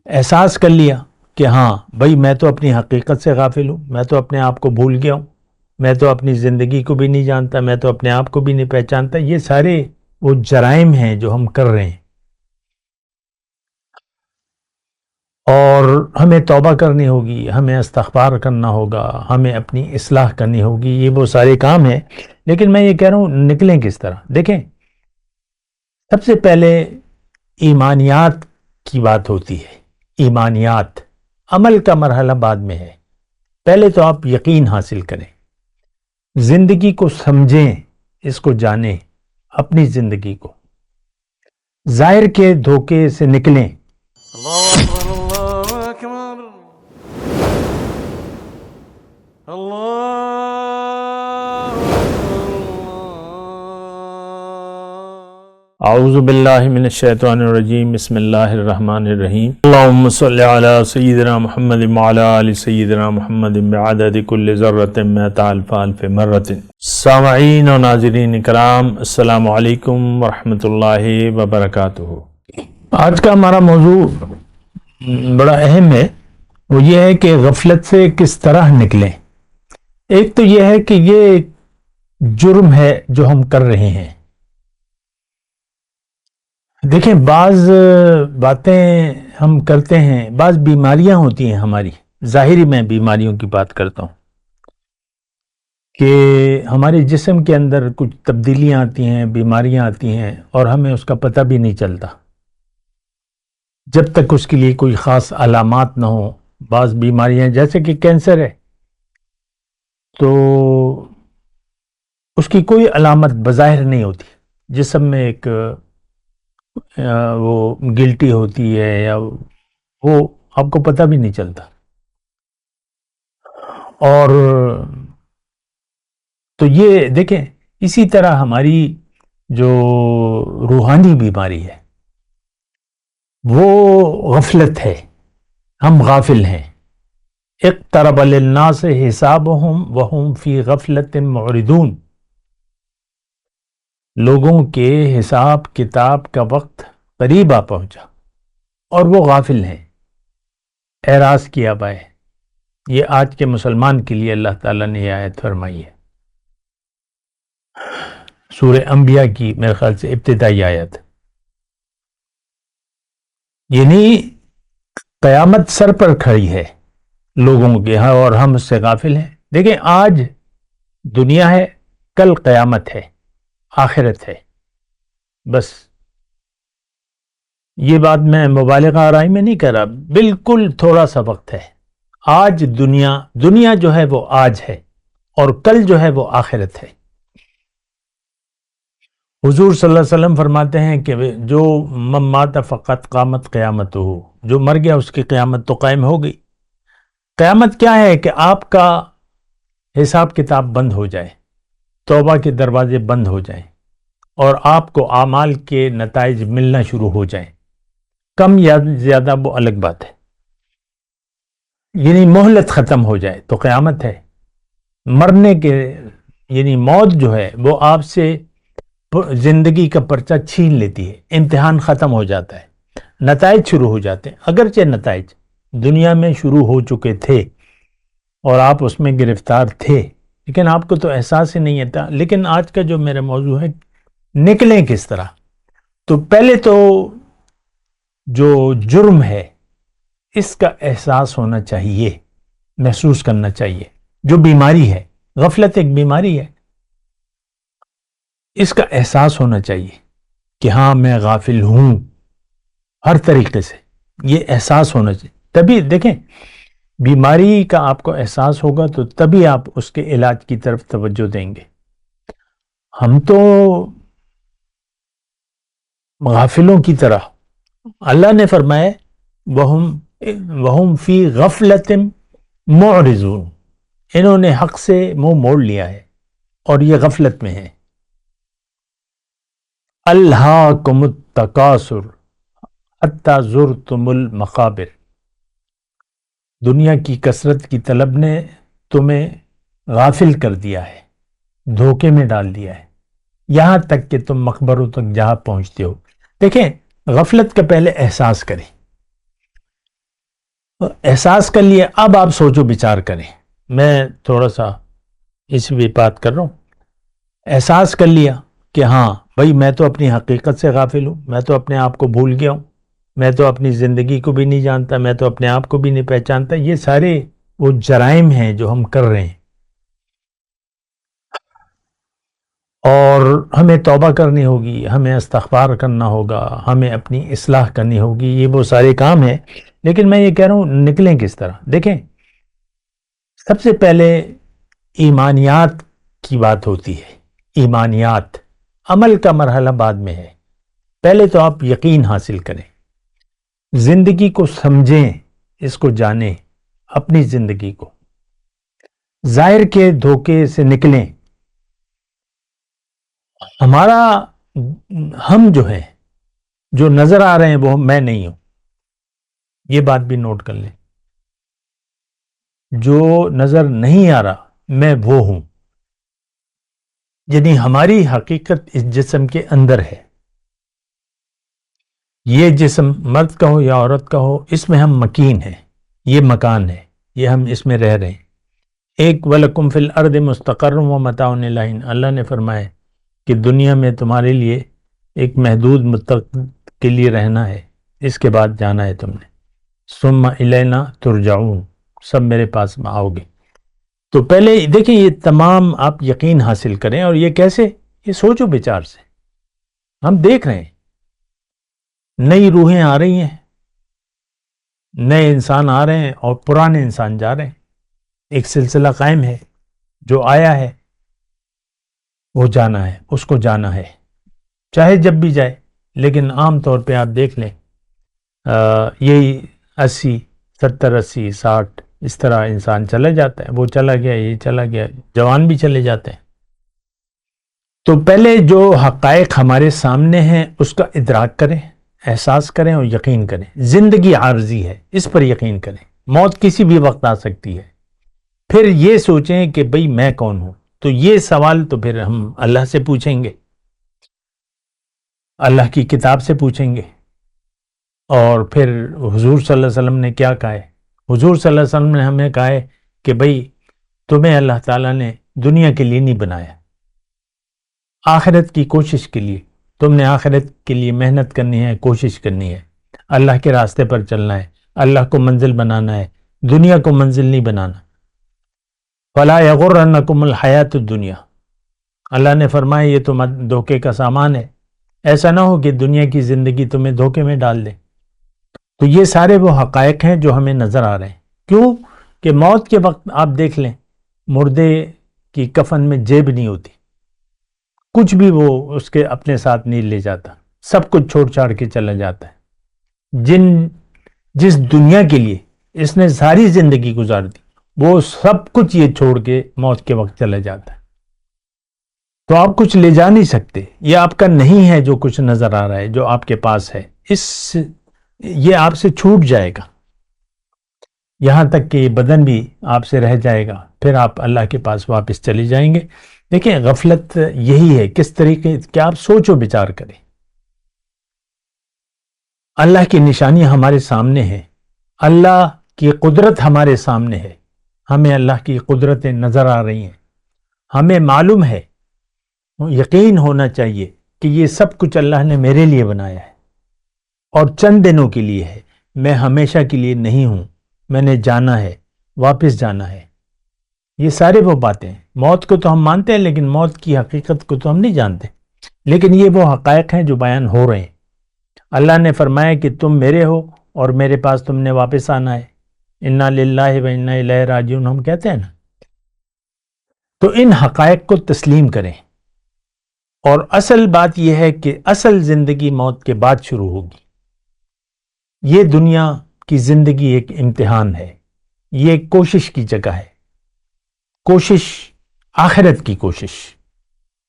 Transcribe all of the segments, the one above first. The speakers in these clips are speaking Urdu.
احساس کر لیا کہ ہاں بھائی میں تو اپنی حقیقت سے غافل ہوں، میں تو اپنے آپ کو بھول گیا ہوں، میں تو اپنی زندگی کو بھی نہیں جانتا، میں تو اپنے آپ کو بھی نہیں پہچانتا. یہ سارے وہ جرائم ہیں جو ہم کر رہے ہیں، اور ہمیں توبہ کرنی ہوگی، ہمیں استغفار کرنا ہوگا، ہمیں اپنی اصلاح کرنی ہوگی. یہ وہ سارے کام ہیں. لیکن میں یہ کہہ رہا ہوں نکلیں کس طرح. دیکھیں، سب سے پہلے ایمانیات کی بات ہوتی ہے. ایمانیات، عمل کا مرحلہ بعد میں ہے. پہلے تو آپ یقین حاصل کریں، زندگی کو سمجھیں، اس کو جانیں، اپنی زندگی کو. ظاہر کے دھوکے سے نکلیں. اللہ اکبر اللہ اکبر اللہ اعوذ باللہ من الشیطان الرجیم. بسم اللہ الرحمن الرحیم. اللہم صلی علی سیدنا محمد وعلی آل سیدنا محمد بعدد کل ذرۃ مئۃ الف الف مرۃ. سامعین و ناظرین کرام، السلام علیکم ورحمۃ اللہ وبرکاتہ. آج کا ہمارا موضوع بڑا اہم ہے. وہ یہ ہے کہ غفلت سے کس طرح نکلیں. ایک تو یہ ہے کہ یہ جرم ہے جو ہم کر رہے ہیں. دیکھیں، بعض باتیں ہم کرتے ہیں، بعض بیماریاں ہوتی ہیں ہماری ظاہری. میں بیماریوں کی بات کرتا ہوں کہ ہمارے جسم کے اندر کچھ تبدیلیاں آتی ہیں، بیماریاں آتی ہیں، اور ہمیں اس کا پتہ بھی نہیں چلتا جب تک اس کے لیے کوئی خاص علامات نہ ہو. بعض بیماریاں جیسے کہ کینسر ہے تو اس کی کوئی علامت بظاہر نہیں ہوتی. جسم میں ایک وہ گلٹی ہوتی ہے، یا وہ آپ کو پتہ بھی نہیں چلتا. اور تو یہ دیکھیں، اسی طرح ہماری جو روحانی بیماری ہے وہ غفلت ہے. ہم غافل ہیں. اقترب للناس حسابهم وهم فی غفلت معرضون. لوگوں کے حساب کتاب کا وقت قریب آ پہنچا اور وہ غافل ہیں، اعراض کیا بائے. یہ آج کے مسلمان کے لیے اللہ تعالیٰ نے یہ آیت فرمائی ہے. سورہ انبیاء کی میرے خیال سے ابتدائی آیت. یعنی قیامت سر پر کھڑی ہے لوگوں کے ہاں، اور ہم اس سے غافل ہیں. دیکھیں، آج دنیا ہے، کل قیامت ہے، آخرت ہے. بس یہ بات میں مبالغہ آرائی میں نہیں کہہ رہا، بالکل تھوڑا سا وقت ہے. آج دنیا جو ہے وہ آج ہے، اور کل جو ہے وہ آخرت ہے. حضور صلی اللہ علیہ وسلم فرماتے ہیں کہ جو من مات فقط قامت قیامت ہو، جو مر گیا اس کی قیامت تو قائم ہو گئی. قیامت کیا ہے کہ آپ کا حساب کتاب بند ہو جائے، توبہ کے دروازے بند ہو جائیں، اور آپ کو اعمال کے نتائج ملنا شروع ہو جائیں. کم یا زیادہ وہ الگ بات ہے، یعنی مہلت ختم ہو جائے تو قیامت ہے. مرنے کے یعنی موت جو ہے وہ آپ سے زندگی کا پرچہ چھین لیتی ہے. امتحان ختم ہو جاتا ہے، نتائج شروع ہو جاتے ہیں. اگرچہ نتائج دنیا میں شروع ہو چکے تھے اور آپ اس میں گرفتار تھے، لیکن آپ کو تو احساس ہی نہیں تھا. لیکن آج کا جو میرا موضوع ہے، نکلیں کس طرح. تو پہلے تو جو جرم ہے اس کا احساس ہونا چاہیے، محسوس کرنا چاہیے. جو بیماری ہے، غفلت ایک بیماری ہے، اس کا احساس ہونا چاہیے کہ ہاں میں غافل ہوں ہر طریقے سے. یہ احساس ہونا چاہیے. تبھی دیکھیں، بیماری کا آپ کو احساس ہوگا تو تبھی آپ اس کے علاج کی طرف توجہ دیں گے. ہم تو غافلوں کی طرح، اللہ نے فرمایا وَهُمْ فِي غَفْلَةٍ مُعْرِضُونَ. انہوں نے حق سے منہ موڑ لیا ہے اور یہ غفلت میں ہے. أَلْهَاكُمُ التَّكَاثُرُ حَتَّى زُرْتُمُ الْمَقَابِرَ. دنیا کی کثرت کی طلب نے تمہیں غافل کر دیا ہے، دھوکے میں ڈال دیا ہے، یہاں تک کہ تم مقبروں تک جہاں پہنچتے ہو. دیکھیں، غفلت کا پہلے احساس کریں. احساس کر لیا، اب آپ سوچو بچار کریں. میں تھوڑا سا اس بھی بات کر رہا ہوں. احساس کر لیا کہ ہاں بھائی میں تو اپنی حقیقت سے غافل ہوں، میں تو اپنے آپ کو بھول گیا ہوں، میں تو اپنی زندگی کو بھی نہیں جانتا، میں تو اپنے آپ کو بھی نہیں پہچانتا. یہ سارے وہ جرائم ہیں جو ہم کر رہے ہیں، اور ہمیں توبہ کرنی ہوگی، ہمیں استغفار کرنا ہوگا، ہمیں اپنی اصلاح کرنی ہوگی. یہ وہ سارے کام ہیں. لیکن میں یہ کہہ رہا ہوں نکلیں کس طرح. دیکھیں، سب سے پہلے ایمانیات کی بات ہوتی ہے. ایمانیات، عمل کا مرحلہ بعد میں ہے. پہلے تو آپ یقین حاصل کریں، زندگی کو سمجھیں، اس کو جانیں، اپنی زندگی کو. ظاہر کے دھوکے سے نکلیں. ہمارا ہم جو ہیں، جو نظر آ رہے ہیں وہ میں نہیں ہوں. یہ بات بھی نوٹ کر لیں. جو نظر نہیں آ رہا میں وہ ہوں. یعنی ہماری حقیقت اس جسم کے اندر ہے. یہ جسم مرد کا ہو یا عورت کا ہو، اس میں ہم مکین ہیں. یہ مکان ہے، یہ ہم اس میں رہ رہے ہیں. ایک وَلَكُمْ فِي الْأَرْضِ مُسْتَقَرٌّ وَمَتَاعٌ إِلَىٰ حِینٍ. اللہ نے فرمایا کہ دنیا میں تمہارے لیے ایک محدود مدت کے لیے رہنا ہے، اس کے بعد جانا ہے تم نے. ثُمَّ إِلَيْنَا تُرْجَعُونَ، سب میرے پاس میں آؤ گے. تو پہلے دیکھیں یہ تمام آپ یقین حاصل کریں. اور یہ کیسے؟ یہ سوچو بچار سے. ہم دیکھ رہے ہیں نئی روحیں آ رہی ہیں، نئے انسان آ رہے ہیں اور پرانے انسان جا رہے ہیں. ایک سلسلہ قائم ہے. جو آیا ہے وہ جانا ہے، اس کو جانا ہے، چاہے جب بھی جائے. لیکن عام طور پہ آپ دیکھ لیں یہی 80 70 80 60 اس طرح انسان چلا جاتا ہے. وہ چلا گیا، یہ چلا گیا، جوان بھی چلے جاتے ہیں. تو پہلے جو حقائق ہمارے سامنے ہیں اس کا ادراک کریں، احساس کریں اور یقین کریں. زندگی عارضی ہے، اس پر یقین کریں. موت کسی بھی وقت آ سکتی ہے. پھر یہ سوچیں کہ بھئی میں کون ہوں. تو یہ سوال تو پھر ہم اللہ سے پوچھیں گے، اللہ کی کتاب سے پوچھیں گے. اور پھر حضور صلی اللہ علیہ وسلم نے کیا کہا ہے؟ حضور صلی اللہ علیہ وسلم نے ہمیں کہا ہے کہ بھئی تمہیں اللہ تعالیٰ نے دنیا کے لیے نہیں بنایا، آخرت کی کوشش کے لیے. تم نے آخرت کے لیے محنت کرنی ہے، کوشش کرنی ہے، اللہ کے راستے پر چلنا ہے، اللہ کو منزل بنانا ہے، دنیا کو منزل نہیں بنانا. فَلَا يَغُرَّنَّكُمُ الْحَيَاةُ الدُّنْيَا. اللہ نے فرمایا یہ تم دھوکے کا سامان ہے. ایسا نہ ہو کہ دنیا کی زندگی تمہیں دھوکے میں ڈال دے. تو یہ سارے وہ حقائق ہیں جو ہمیں نظر آ رہے ہیں. کیوں کہ موت کے وقت آپ دیکھ لیں مردے کی کفن میں جیب نہیں ہوتی، کچھ بھی وہ اس کے اپنے ساتھ نہیں لے جاتا، سب کچھ چھوڑ چھاڑ کے چلا جاتا ہے. جس دنیا کے لیے اس نے ساری زندگی گزار دی، وہ سب کچھ یہ چھوڑ کے موت کے وقت چلا جاتا ہے. تو آپ کچھ لے جا نہیں سکتے. یہ آپ کا نہیں ہے جو کچھ نظر آ رہا ہے، جو آپ کے پاس ہے، یہ آپ سے چھوٹ جائے گا. یہاں تک کہ یہ بدن بھی آپ سے رہ جائے گا، پھر آپ اللہ کے پاس واپس چلے جائیں گے. دیکھیں غفلت یہی ہے. کس طریقے کیا آپ سوچو بچار کریں. اللہ کی نشانیاں ہمارے سامنے ہیں، اللہ کی قدرت ہمارے سامنے ہے. ہمیں اللہ کی قدرتیں نظر آ رہی ہیں. ہمیں معلوم ہے، یقین ہونا چاہیے کہ یہ سب کچھ اللہ نے میرے لیے بنایا ہے اور چند دنوں کے لیے ہے. میں ہمیشہ کے لیے نہیں ہوں. میں نے جانا ہے، واپس جانا ہے. یہ سارے وہ باتیں ہیں. موت کو تو ہم مانتے ہیں لیکن موت کی حقیقت کو تو ہم نہیں جانتے. لیکن یہ وہ حقائق ہیں جو بیان ہو رہے ہیں. اللہ نے فرمایا کہ تم میرے ہو اور میرے پاس تم نے واپس آنا ہے. انا للہ و انا الیہ راجعون ہم کہتے ہیں نا. تو ان حقائق کو تسلیم کریں. اور اصل بات یہ ہے کہ اصل زندگی موت کے بعد شروع ہوگی. یہ دنیا کی زندگی ایک امتحان ہے، یہ ایک کوشش کی جگہ ہے. کوشش، آخرت کی کوشش.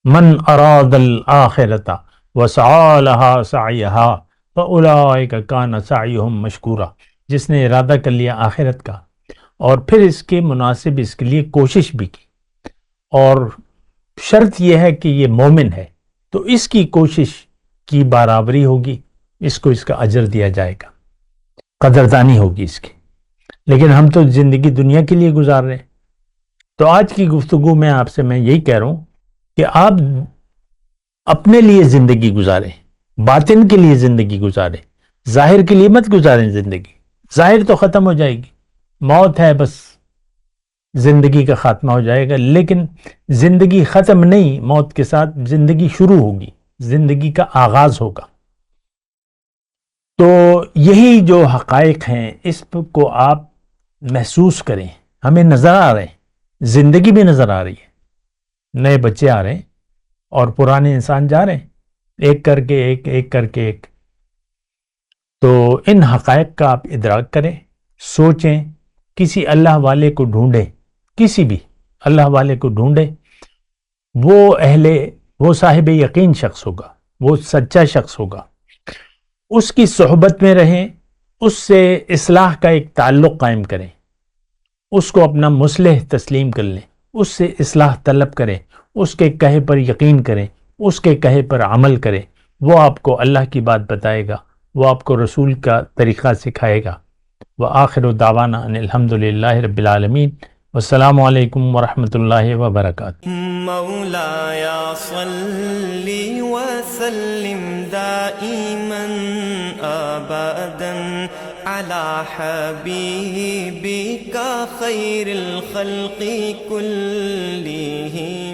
من اراد الآخرۃ وسعى لها سعیها فاولئک کان سعیهم مشکورا. جس نے ارادہ کر لیا آخرت کا اور پھر اس کے مناسب اس کے لیے کوشش بھی کی، اور شرط یہ ہے کہ یہ مومن ہے، تو اس کی کوشش کی برابری ہوگی، اس کو اس کا اجر دیا جائے گا، قدردانی ہوگی اس کی. لیکن ہم تو زندگی دنیا کے لیے گزار رہے ہیں. تو آج کی گفتگو میں آپ سے میں یہی کہہ رہا ہوں کہ آپ اپنے لیے زندگی گزاریں، باطن کے لیے زندگی گزاریں، ظاہر کے لیے مت گزاریں زندگی. ظاہر تو ختم ہو جائے گی، موت ہے بس، زندگی کا خاتمہ ہو جائے گا. لیکن زندگی ختم نہیں، موت کے ساتھ زندگی شروع ہوگی، زندگی کا آغاز ہوگا. تو یہی جو حقائق ہیں اس کو آپ محسوس کریں. ہمیں نظر آ رہے ہیں، زندگی بھی نظر آ رہی ہے، نئے بچے آ رہے ہیں اور پرانے انسان جا رہے ہیں، ایک کر کے ایک کر کے ایک. تو ان حقائق کا آپ ادراک کریں، سوچیں، کسی اللہ والے کو ڈھونڈیں، کسی بھی اللہ والے کو ڈھونڈیں. وہ صاحب یقین شخص ہوگا، وہ سچا شخص ہوگا. اس کی صحبت میں رہیں، اس سے اصلاح کا ایک تعلق قائم کریں، اس کو اپنا مصلح تسلیم کر لیں، اس سے اصلاح طلب کریں، اس کے کہے پر یقین کریں، اس کے کہے پر عمل کریں. وہ آپ کو اللہ کی بات بتائے گا، وہ آپ کو رسول کا طریقہ سکھائے گا. وآخر دعوانا ان الحمدللہ رب العالمین. والسلام علیکم ورحمۃ اللہ وبرکاتہ. مولاي صل وسلم دائما ابدا على حبيبك خير الخلق كلهم.